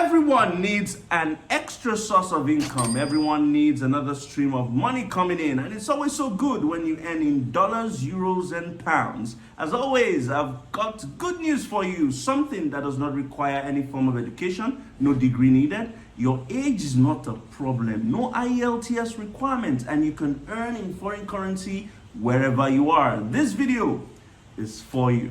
Everyone needs an extra source of income. Everyone needs another stream of money coming in. And it's always so good when you earn in dollars, euros, and pounds. As always, I've got good news for you. Something that does not require any form of education, no degree needed. Your age is not a problem. No IELTS requirements. And you can earn in foreign currency wherever you are. This video is for you.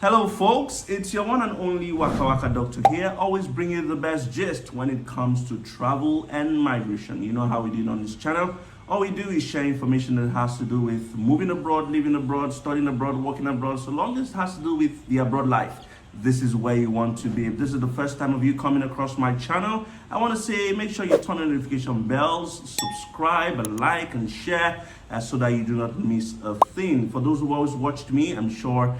Hello folks, it's your one and only Waka Waka Doctor here, always bringing you the best gist when it comes to travel and migration. You know how we do it on this channel. All we do is share information that has to do with moving abroad, living abroad, studying abroad, working abroad, so long as it has to do with the abroad life. This is where you want to be. If this is the first time of you coming across my channel, I want to say make sure you turn on notification bells, subscribe, like, and share so that you do not miss a thing. For those who always watched me, I'm sure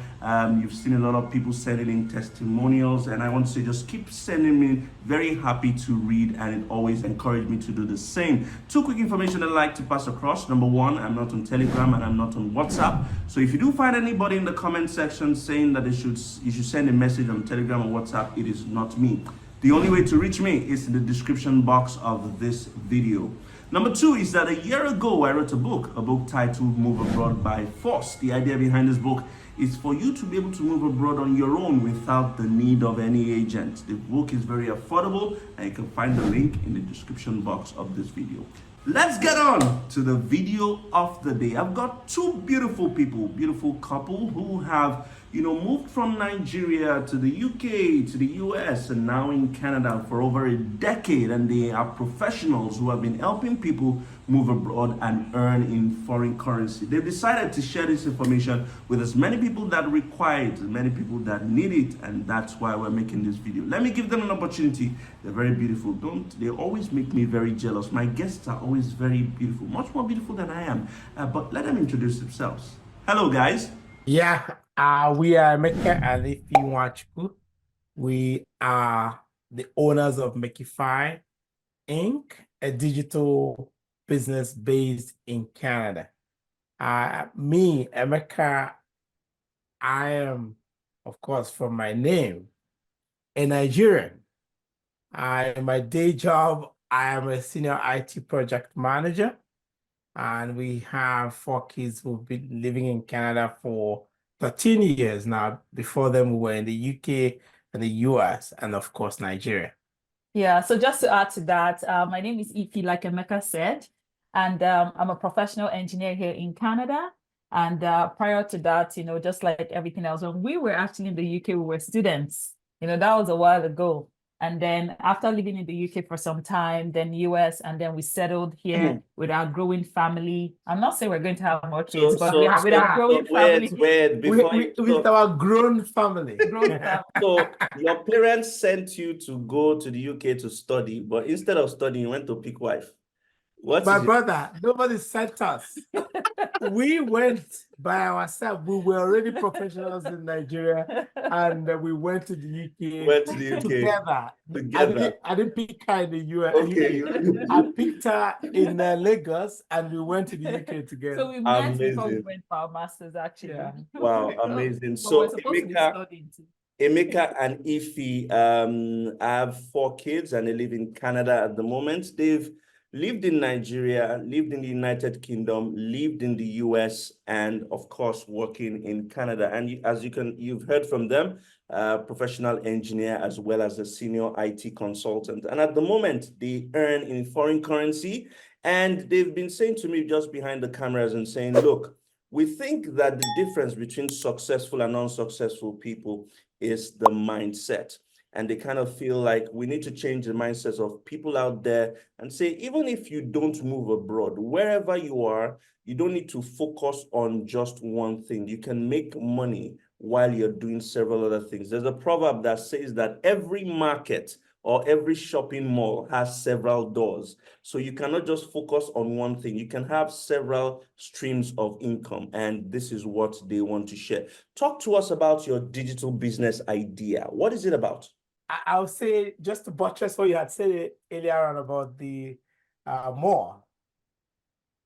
you've seen a lot of people sending in testimonials, and I want to say just keep sending me. Very happy to read, and it always encouraged me to do the same. Two quick information I'd like to pass across. Number one, I'm not on Telegram and I'm not on WhatsApp. So if you do find anybody in the comment section saying that you should send a message on Telegram or WhatsApp, it is not me. The only way to reach me is in the description box of this video. Number two is that a year ago, I wrote a book titled Move Abroad by Force. The idea behind this book is for you to be able to move abroad on your own without the need of any agent. The book is very affordable, and you can find the link in the description box of this video. Let's get on to the video of the day. I've got two beautiful people, beautiful couple who have, moved from Nigeria to the UK, to the US, and now in Canada for over a decade. And they are professionals who have been helping people move abroad and earn in foreign currency. They've decided to share this information with as many people that require it, as many people that need it, and that's why we're making this video. Let me give them an opportunity. They're very beautiful. They always make me very jealous. My guests are always very beautiful, much more beautiful than I am. But let them introduce themselves. Hello, guys. Yeah, we are Emeka and Ify. We are the owners of Emeka Inc., a digital business based in Canada. Me, Emeka, I am, of course, from my name, a Nigerian. In my day job, I am a senior IT project manager, and we have 4 kids who've been living in Canada for 13 years now. Before them, we were in the UK and the US, and of course, Nigeria. Yeah, so just to add to that, my name is Ify, like Emeka said, and I'm a professional engineer here in Canada. And prior to that, just like everything else, when we were actually in the UK, we were students. That was a while ago. And then after living in the UK for some time, then US, and then we settled here with our growing family. I'm not saying we're going to have more kids, but with our growing family. With our grown family. So your parents sent you to go to the UK to study, but instead of studying, you went to pick wife. My brother, nobody sent us. We went by ourselves. We were already professionals in Nigeria, and we went to the UK. Together. I didn't pick her in the US. Okay. I picked her in Lagos, and we went to the UK together. So we met before we went for our masters, actually. Yeah. Wow, amazing. So Emeka and Ify have 4 kids, and they live in Canada at the moment. They've lived in Nigeria, lived in the United Kingdom, lived in the US, and of course, working in Canada. And you've heard from them, professional engineer as well as a senior IT consultant. And at the moment, they earn in foreign currency. And they've been saying to me just behind the cameras and saying, look, we think that the difference between successful and unsuccessful people is the mindset. And they kind of feel like we need to change the mindsets of people out there and say, even if you don't move abroad, wherever you are, you don't need to focus on just one thing. You can make money while you're doing several other things. There's a proverb that says that every market or every shopping mall has several doors. So you cannot just focus on one thing. You can have several streams of income, and this is what they want to share. Talk to us about your digital business idea. What is it about? I'll say, just to buttress what you had said earlier on about the mall.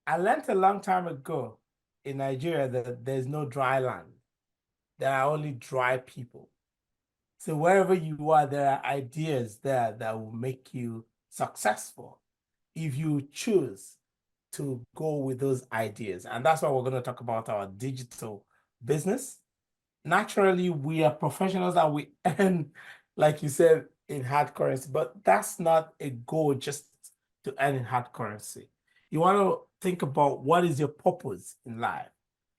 I learned a long time ago in Nigeria that there's no dry land. There are only dry people. So wherever you are, there are ideas there that will make you successful if you choose to go with those ideas. And that's why we're going to talk about our digital business. Naturally, we are professionals that we earn, like you said, in hard currency, but that's not a goal just to earn in hard currency. You want to think about what is your purpose in life.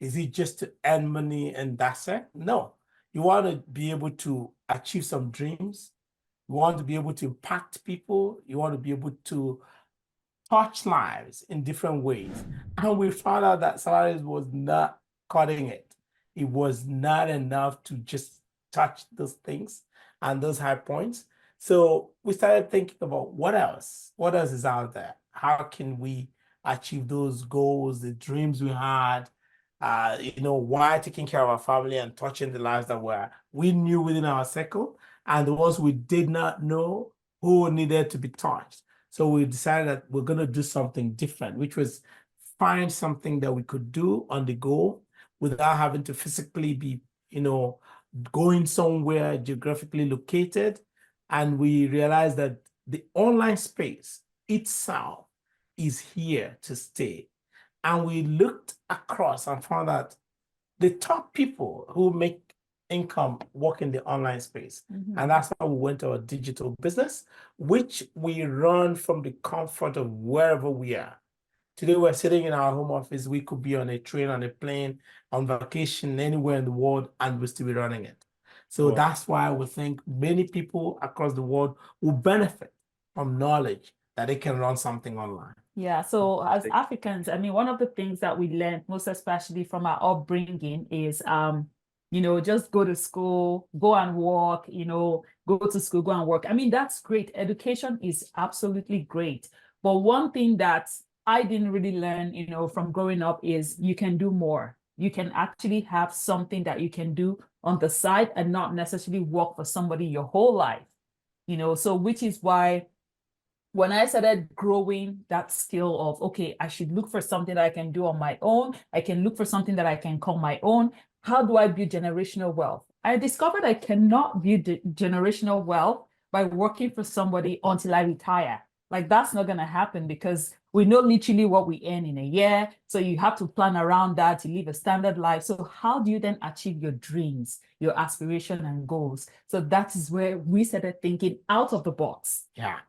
Is it just to earn money and that's it? No. You want to be able to achieve some dreams. You want to be able to impact people. You want to be able to touch lives in different ways. And we found out that salaries was not cutting it. It was not enough to just touch those things and those high points. So we started thinking about what else? What else is out there? How can we achieve those goals, the dreams we had? While taking care of our family and touching the lives that we knew within our circle, and the ones we did not know who needed to be touched. So we decided that we're going to do something different, which was find something that we could do on the go without having to physically be, going somewhere geographically located. And we realized that the online space itself is here to stay. And we looked across and found that the top people who make income work in the online space. Mhm. And that's how we went to our digital business, which we run from the comfort of wherever we are. Today, we're sitting in our home office. We could be on a train, on a plane, on vacation, anywhere in the world, and we'll still be running it. So Wow. that's why we think many people across the world will benefit from knowledge that they can run something online. Yeah, so as Africans, I mean, one of the things that we learned, most especially from our upbringing, is just go to school, go and work, go to school, go and work. I mean, that's great. Education is absolutely great. But one thing that I didn't really learn, from growing up is you can do more. You can actually have something that you can do on the side and not necessarily work for somebody your whole life, so which is why when I started growing that skill of, okay, I should look for something that I can do on my own. I can look for something that I can call my own. How do I build generational wealth? I discovered I cannot build generational wealth by working for somebody until I retire. Like that's not going to happen because we know literally what we earn in a year. So you have to plan around that to live a standard life. So how do you then achieve your dreams, your aspiration and goals? So that is where we started thinking out of the box. Yeah.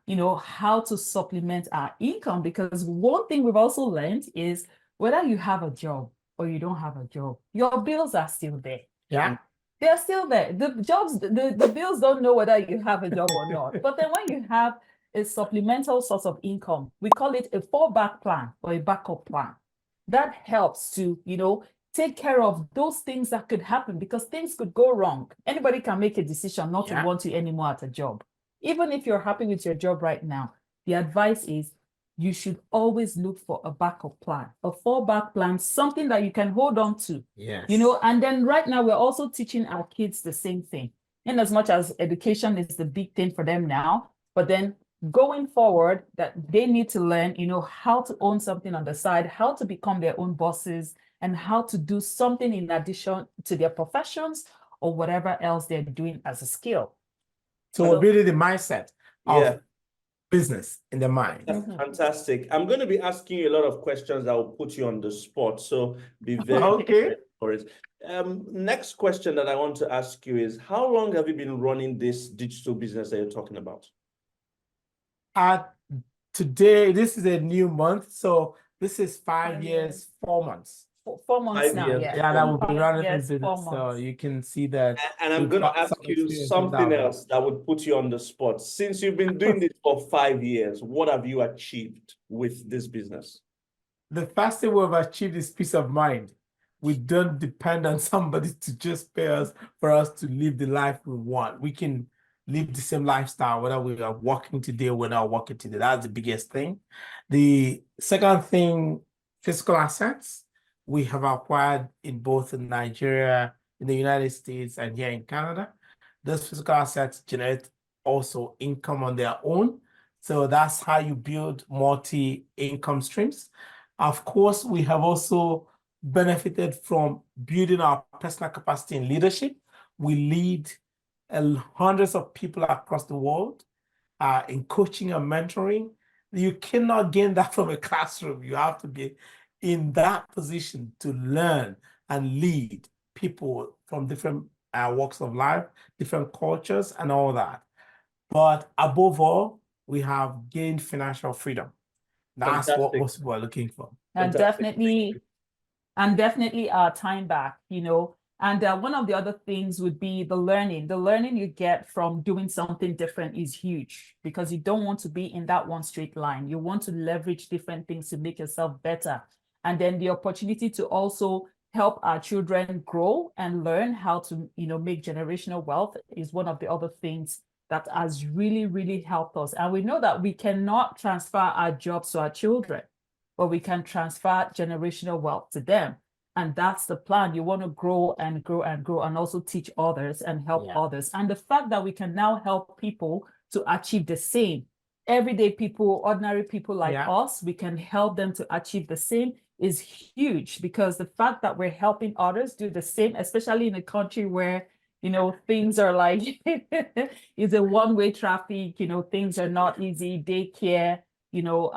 How to supplement our income. Because one thing we've also learned is whether you have a job or you don't have a job, your bills are still there. Yeah. They're still there. The bills don't know whether you have a job or not. But then when you have a supplemental source of income, we call it a fallback plan or a backup plan. That helps to, take care of those things that could happen because things could go wrong. Anybody can make a decision not to want you anymore at a job. Even if you're happy with your job right now, the advice is you should always look for a backup plan, a fallback plan, something that you can hold on to. Yes. And then right now we're also teaching our kids the same thing. In as much as education is the big thing for them now, but then going forward that they need to learn, how to own something on the side, how to become their own bosses, and how to do something in addition to their professions or whatever else they're doing as a skill. So we're building the mindset of business in the mind. That's fantastic. I'm going to be asking you a lot of questions that will put you on the spot. So be very Okay. for it. Next question that I want to ask you is, how long have you been running this digital business that you're talking about? Today, this is a new month. So this is 5 years, 4 months. 4 months 5 now, years. yeah. Yeah, that will be running Yes, this 4 business. So months. you can see that. And I'm we've going to got ask some you experience something with that. else that would put you on the spot. Since you've been doing this for 5 years, what have you achieved with this business? The first thing we've achieved is peace of mind. We don't depend on somebody to just pay us for us to live the life we want. We can live the same lifestyle, whether we are working today or we're not working today. That's the biggest thing. The second thing, physical assets. We have acquired in both in Nigeria, in the United States, and here in Canada. Those physical assets generate also income on their own. So that's how you build multi-income streams. Of course, we have also benefited from building our personal capacity in leadership. We lead hundreds of people across the world in coaching and mentoring. You cannot gain that from a classroom. You have to be in that position to learn and lead people from different walks of life, different cultures, and all that. But above all, we have gained financial freedom. That's what Fantastic. most people are looking for. And Fantastic. definitely our time back, you know. And one of the other things would be the learning. The learning you get from doing something different is huge because you don't want to be in that one straight line. You want to leverage different things to make yourself better. And then the opportunity to also help our children grow and learn how to, you know, make generational wealth is one of the other things that has really, really helped us. And we know that we cannot transfer our jobs to our children, but we can transfer generational wealth to them. And that's the plan. You want to grow and grow and grow and also teach others and help others. And the fact that we can now help people to achieve the same, everyday people, ordinary people like us, we can help them to achieve the same is huge, because the fact that we're helping others do the same, especially in a country where, you know, things are like, it's a one-way traffic, you know, things are not easy, daycare, you know,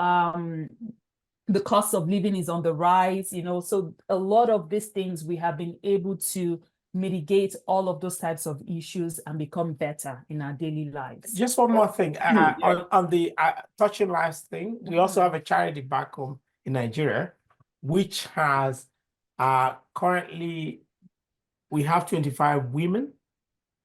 the cost of living is on the rise, you know, so a lot of these things we have been able to mitigate all of those types of issues and become better in our daily lives. Just one more thing, on the touching lives thing, we also have a charity back home in Nigeria, which has currently, we have 25 women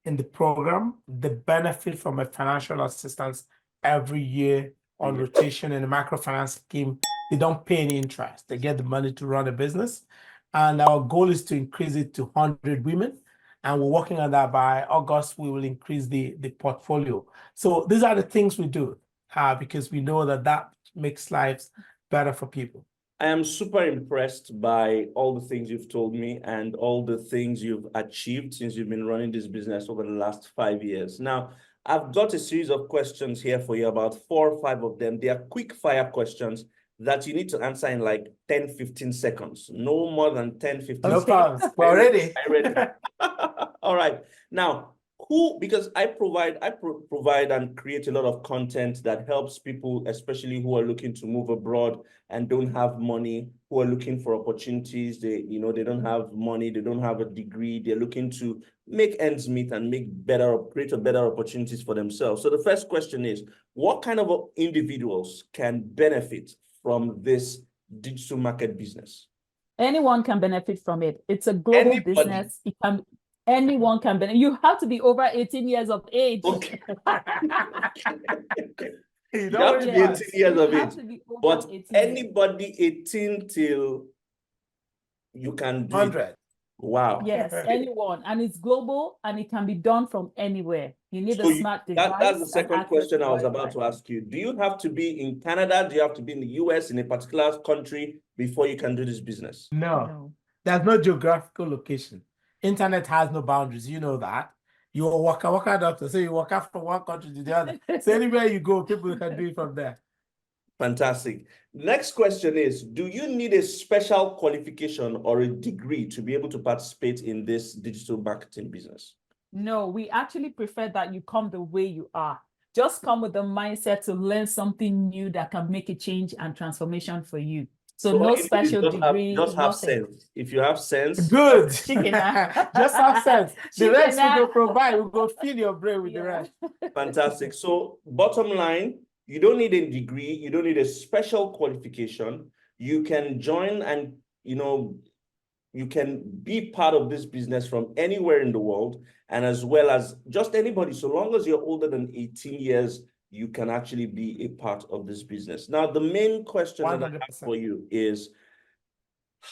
in the program. They benefit from a financial assistance every year on rotation in a microfinance scheme. They don't pay any interest. They get the money to run a business. And our goal is to increase it to 100 women. And we're working on that. By August, we will increase the portfolio. So these are the things we do because we know that that makes lives better for people. I am super impressed by all the things you've told me and all the things you've achieved since you've been running this business over the last 5 years. Now, I've got a series of questions here for you, about 4 or 5 of them. They are quick fire questions that you need to answer in like 10, 15 seconds. No more than 10, 15 no seconds. Problems. We're ready. I'm ready. All right. Now, because I provide and create a lot of content that helps people, especially who are looking to move abroad and don't have money, who are looking for opportunities. They don't have money, they don't have a degree, they're looking to make ends meet and create better opportunities for themselves. So the first question is, what kind of individuals can benefit from this digital market business? Anyone can benefit from it. It's a global business. Anyone can benefit. You have to be over 18 years of age. Okay. You have to be 18 years of age. But anybody 18 till you can do 100. it. Wow. Yes, anyone. And it's global and it can be done from anywhere. You need a smart device. That's the second question I was about to ask you. Do you have to be in Canada? Do you have to be in the US, in a particular country, before you can do this business? No. There's no geographical location. Internet has no boundaries. You know that. You're a waka doctor, so you walk out from one country to the other. So anywhere you go, people can do it from there. Fantastic. Next question is, do you need a special qualification or a degree to be able to participate in this digital marketing business? No, we actually prefer that you come the way you are. Just come with the mindset to learn something new that can make a change and transformation for you. So no special degree. Just have sense. If you have sense. Good. Just have sense. The rest we will provide. We'll go feed your brain with the rest. Fantastic. So bottom line, you don't need a degree. You don't need a special qualification. You can join and, you can be part of this business from anywhere in the world, and as well as just anybody. So long as you're older than 18 years, you can actually be a part of this business. Now, the main question 100%. That I have for you is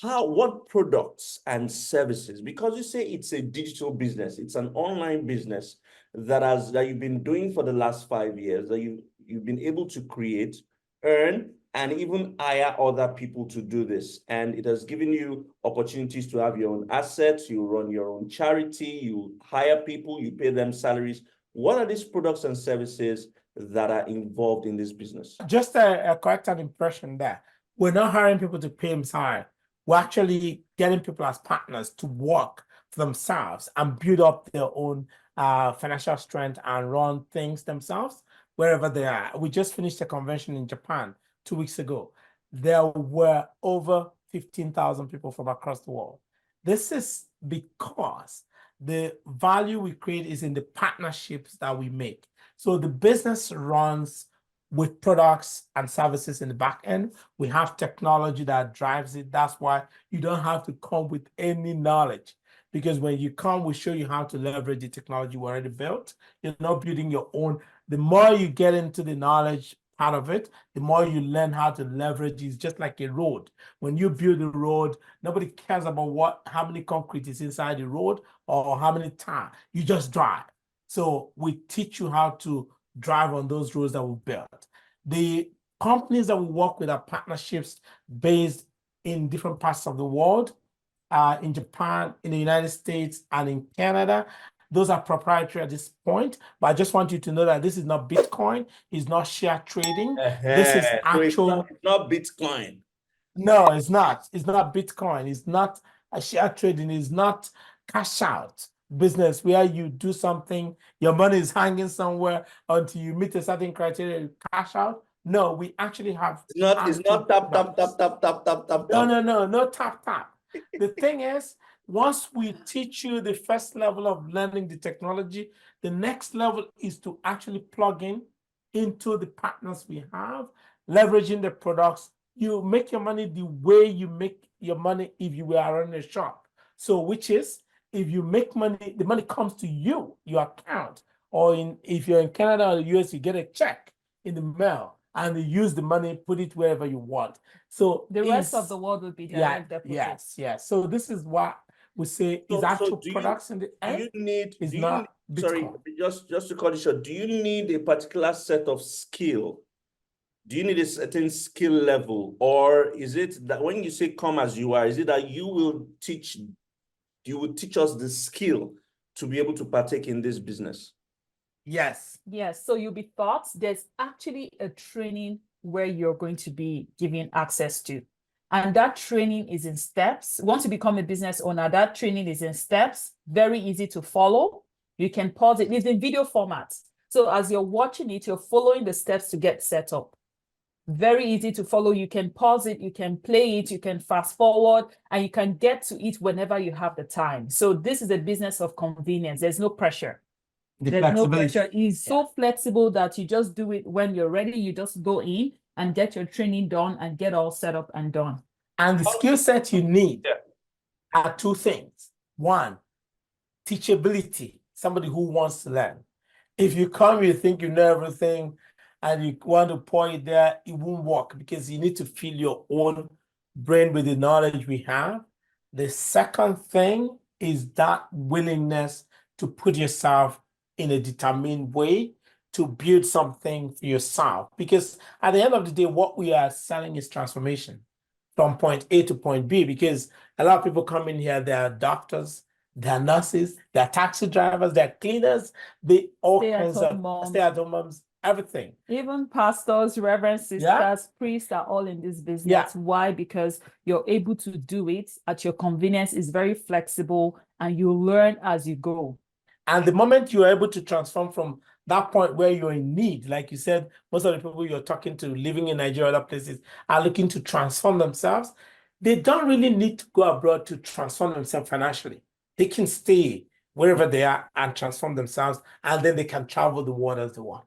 what products and services, because you say it's a digital business, it's an online business that you've been doing for the last 5 years, that you've been able to create, earn, and even hire other people to do this. And it has given you opportunities to have your own assets, you run your own charity, you hire people, you pay them salaries. What are these products and services that are involved in this business? Just a correct an impression there. We're not hiring people to pay them salary. We're actually getting people as partners to work for themselves and build up their own financial strength and run things themselves wherever they are. We just finished a convention in Japan 2 weeks ago. There were over 15,000 people from across the world. This is because the value we create is in the partnerships that we make. So the business runs with products and services in the back end. We have technology that drives it. That's why you don't have to come with any knowledge, because when you come, we show you how to leverage the technology we already built. You're not building your own. The more you get into the knowledge part of it, the more you learn how to leverage. It's just like a road. When you build a road, nobody cares about how many concrete is inside the road or how many tires. You just drive. So we teach you how to drive on those roads that we built. The companies that we work with are partnerships based in different parts of the world, in Japan, in the United States, and in Canada. Those are proprietary at this point, but I just want you to know that this is not Bitcoin, it's not share trading. This is actual. So it's not Bitcoin. No, it's not. It's not Bitcoin. It's not a share trading. It's not cash out business where you do something, your money is hanging somewhere until you meet a certain criteria, you cash out. No, we actually have. It's not tap, tap, tap, tap, tap, tap, tap. No tap, tap. The thing is, once we teach you the first level of learning the technology, the next level is to actually plug into the partners we have, leveraging the products. You make your money the way you make your money if you were running a shop. So which is, if you make money, the money comes to you, your account, or if you're in Canada or the US, you get a check in the mail and you use the money, put it wherever you want. So the rest of the world will be direct deposit. Yes. So this is what we say is actual products in the end. Sorry, just to cut it short, do you need a particular set of skill? Do you need a certain skill level, or is it that when you say come as you are, is it that you will teach us the skill to be able to partake in this business? Yes. Yes. So you'll be taught. There's actually a training where you're going to be given access to. And that training is in steps. Once you become a business owner, that training is in steps, very easy to follow. You can pause it. It's in video format. So as you're watching it, you're following the steps to get set up. Very easy to follow. You can pause it, you can play it, you can fast forward, and you can get to it whenever you have the time. So this is a business of convenience. There's no pressure. There's no pressure. It's so flexible that you just do it when you're ready. You just go in and get your training done and get all set up and done. And the skill set you need are two things. One, teachability, somebody who wants to learn. If you come, you think you know everything, and you want to pour it there, it won't work, because you need to fill your own brain with the knowledge we have. The second thing is that willingness to put yourself in a determined way to build something for yourself. Because at the end of the day, what we are selling is transformation from point A to point B, because a lot of people come in here, they are doctors, they're nurses, they're taxi drivers, they're cleaners, they all kinds of stay-at-home moms, everything. Even pastors, reverend sisters, priests are all in this business. Why? Because you're able to do it at your convenience. It's very flexible, and you learn as you go. And the moment you're able to transform from that point where you're in need, like you said, most of the people you're talking to living in Nigeria or other places are looking to transform themselves. They don't really need to go abroad to transform themselves financially. They can stay wherever they are and transform themselves, and then they can travel the world as they want.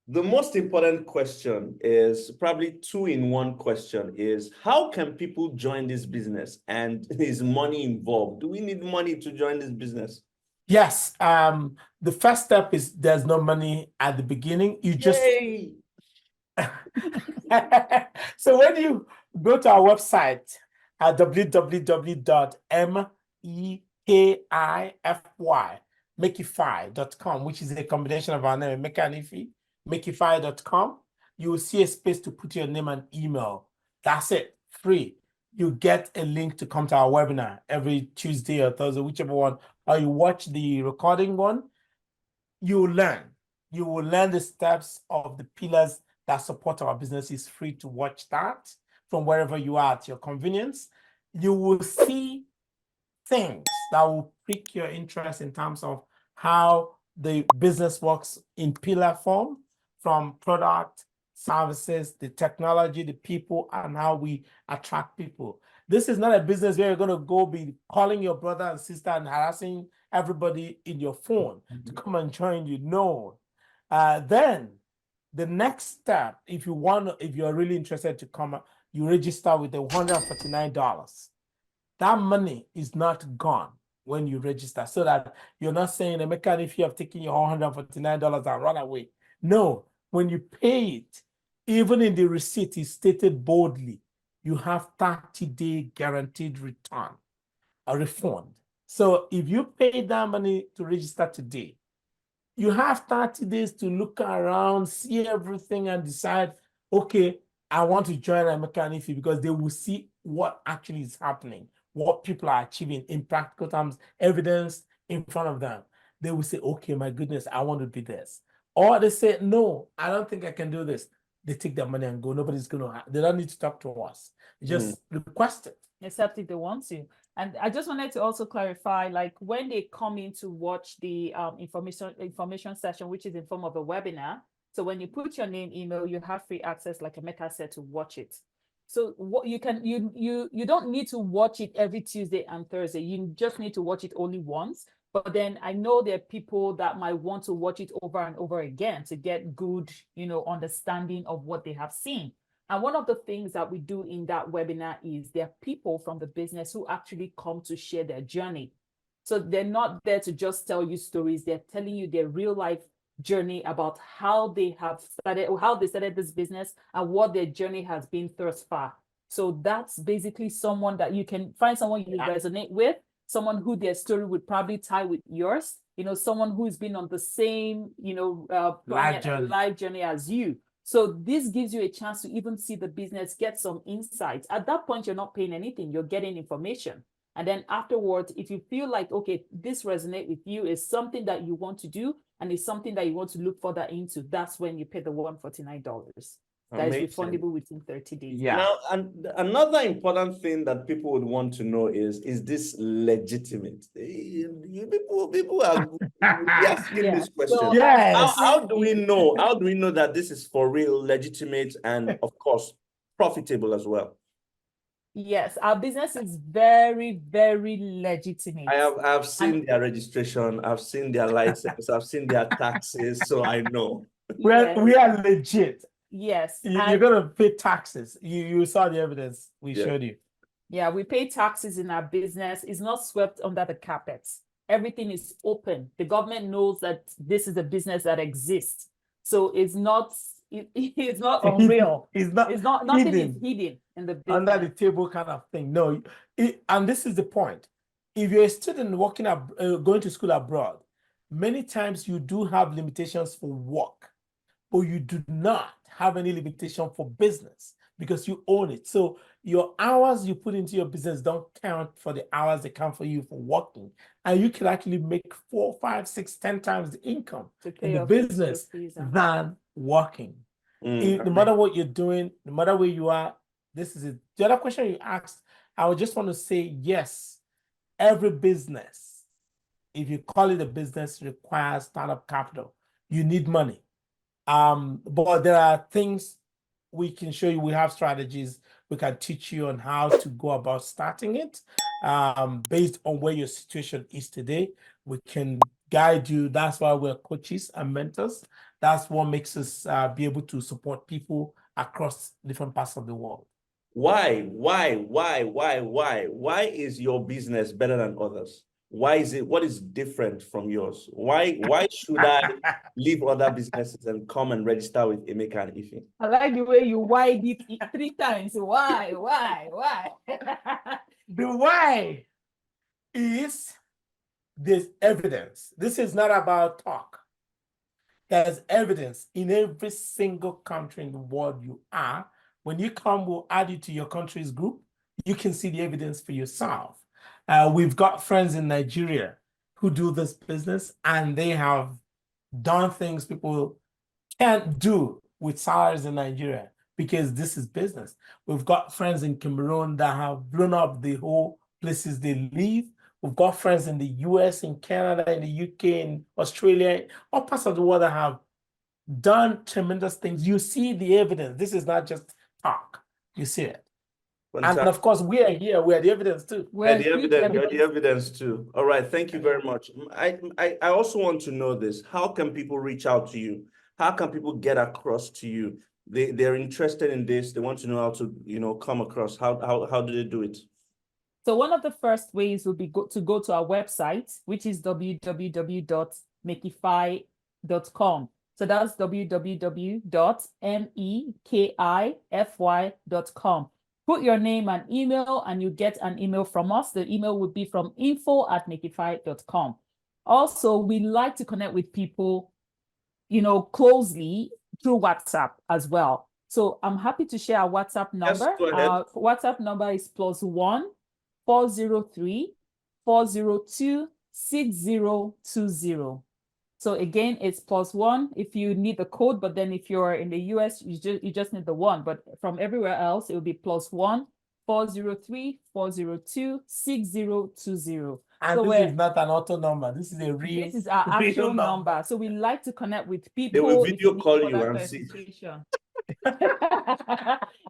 The most important question is probably two-in-one question is, how can people join this business, and is money involved? Do we need money to join this business? Yes. The first step is there's no money at the beginning. You just so when you go to our website at www.mekify.com, which is a combination of our name, Emeka and Ify, mekify.com, you will see a space to put your name and email. That's it, free. You get a link to come to our webinar every Tuesday or Thursday, whichever one, or you watch the recording one. You will learn. You will learn the steps of the pillars that support our business. It's free to watch that. from wherever you are at your convenience. You will see things that will pique your interest in terms of how the business works in pillar form, from product, services, the technology, the people, and how we attract people. This is not a business where you're going to go be calling your brother and sister and harassing everybody in your phone to come and join you. No. Then the next step, if you're really interested to come, you register with the $149. That money is not gone when you register, so that you're not saying, Emeka and Ify have taken your $149 and run away. No, when you pay it, even in the receipt is stated boldly, you have 30-day guaranteed return, a refund. So if you pay that money to register today, you have 30 days to look around, see everything, and decide, okay, I want to join Emeka and Ify, because they will see what actually is happening, what people are achieving in practical terms, evidence in front of them. They will say, okay, my goodness, I want to do this. Or they say, no, I don't think I can do this. They take their money and go. Nobody's going to, they don't need to talk to us. Just request it. Except if they want to. And I just wanted to also clarify, like when they come in to watch the information session, which is in form of a webinar. So when you put your name, email, you have free access, like Emeka said, to watch it. So what you can, you don't need to watch it every Tuesday and Thursday. You just need to watch it only once. But then I know there are people that might want to watch it over and over again to get good, understanding of what they have seen. And one of the things that we do in that webinar is there are people from the business who actually come to share their journey. So they're not there to just tell you stories. They're telling you their real life journey about how they started this business and what their journey has been thus far. So that's basically someone that you can find, someone you resonate with, someone who their story would probably tie with yours, someone who's been on the same, life journey as you. So this gives you a chance to even see the business, get some insights. At that point, you're not paying anything, you're getting information. And then afterwards, if you feel like, okay, this resonates with you, is something that you want to do, and it's something that you want to look further into, that's when you pay the $149. That is refundable within 30 days. Yeah. Now, and another important thing that people would want to know is this legitimate? People are asking this question. So, yes. How do we know? How do we know that this is for real, legitimate, and of course, profitable as well? Yes, our business is very, very legitimate. I've seen their registration, I've seen their license, I've seen their taxes, so I know. We are legit. Yes. You're going to pay taxes. You saw the evidence we showed you. Yeah, we pay taxes in our business. It's not swept under the carpet. Everything is open. The government knows that this is a business that exists. So it's not unreal. Nothing is hidden in the business. Under the table kind of thing. No, and this is the point. If you're a student going to school abroad, many times you do have limitations for work, but you do not have any limitation for business because you own it. So your hours you put into your business don't count for the hours they count for you for working. And you can actually make 4, 5, 6, 10 times the income in the business than working. No matter what you're doing, no matter where you are, this is it. The other question you asked, I would just want to say, yes, every business, if you call it a business, requires startup capital. You need money. But there are things we can show you. We have strategies. We can teach you on how to go about starting it based on where your situation is today. We can guide you. That's why we're coaches and mentors. That's what makes us be able to support people across different parts of the world. Why is your business better than others? Why is it? What is different from yours? Why should I leave other businesses and come and register with Emeka and Ify? I like the way you wide it 3 times. Why? The why is there's evidence. This is not about talk. There's evidence in every single country in the world you are. When you come, we'll add you to your country's group. You can see the evidence for yourself. We've got friends in Nigeria who do this business, and they have done things people can't do with salaries in Nigeria. because this is business. We've got friends in Cameroon that have blown up the whole places they live. We've got friends in the US, in Canada, in the UK, in Australia, all parts of the world that have done tremendous things. You see the evidence. This is not just talk. You see it. Fantastic. And of course, we are here. We are the evidence too. We're the huge evidence, you're the evidence too. All right, thank you very much. I also want to know this. How can people reach out to you? How can people get across to you? They're interested in this. They want to know how to, come across. How do they do it? So one of the first ways would be to go to our website, which is www.mekify.com. So that's www.mekify.com. Put your name and email, and you get an email from us. The email would be from info@mekify.com. Also, we like to connect with people, closely through WhatsApp as well. So I'm happy to share our WhatsApp number. Yes, go ahead. Our WhatsApp number is +1 403 402 6020. So again, it's +1 if you need the code, but then if you're in the US, you just need the 1. But from everywhere else, it will be +1 403 402 6020. And So this is not an auto number. This is a real. This is our real actual number. So we like to connect with people. They will if video need call further you and see. clarification.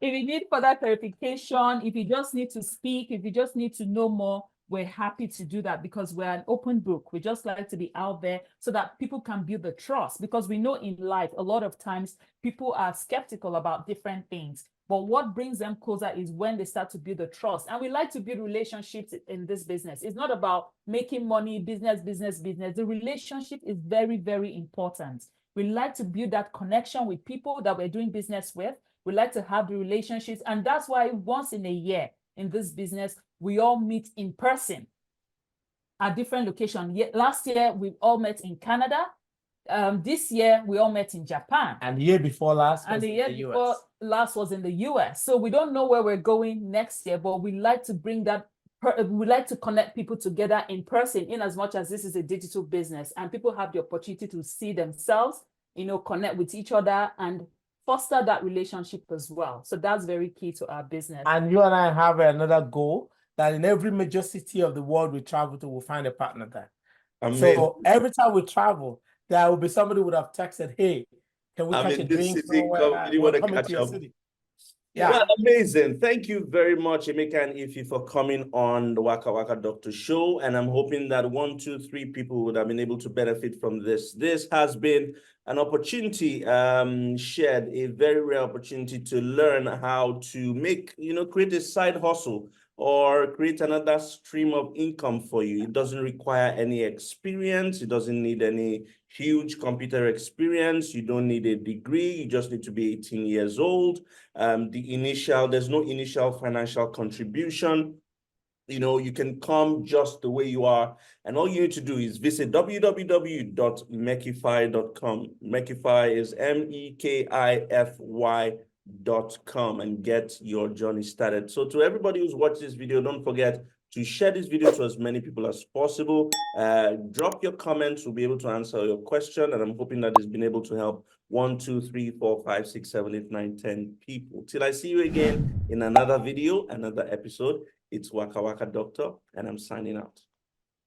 If you need further clarification, if you just need to speak, if you just need to know more, we're happy to do that because we're an open book. We just like to be out there so that people can build the trust, because we know in life, a lot of times people are skeptical about different things. But what brings them closer is when they start to build the trust. And we like to build relationships in this business. It's not about making money, business. The relationship is very, very important. We like to build that connection with people that we're doing business with. We like to have the relationships. And that's why once in a year in this business, we all meet in person at different locations. Last year, we all met in Canada. This year, we all met in Japan. And the year before last And was the in year the before US. last was in the US. So we don't know where we're going next year, but we like to bring that, we like to connect people together in person, in as much as this is a digital business and people have the opportunity to see themselves, connect with each other and foster that relationship as well. So that's very key to our business. And you and I have another goal that in every major city of the world we travel to, we'll find a partner there. Amazing. So every time we travel, there will be somebody who would have texted, hey, can we catch a drink somewhere? You want to Come catch into your up? city. Yeah. Well, amazing. Thank you very much, Emeka and Ify, for coming on the Waka Waka Doctor Show. And I'm hoping that 1, 2, 3 people would have been able to benefit from this. This has been an opportunity shared, a very rare opportunity to learn how to make, create a side hustle or create another stream of income for you. It doesn't require any experience. It doesn't need any huge computer experience. You don't need a degree. You just need to be 18 years old. There's no initial financial contribution. You can come just the way you are. And all you need to do is visit www.mekify.com. Mekify is MEKIFY.com and get your journey started. So to everybody who's watched this video, don't forget to share this video to as many people as possible. Drop your comments. We'll be able to answer your question. And I'm hoping that it's been able to help 1, 2, 3, 4, 5, 6, 7, 8, 9, 10 people. Till I see you again in another video, another episode. It's Waka Waka Doctor, and I'm signing out.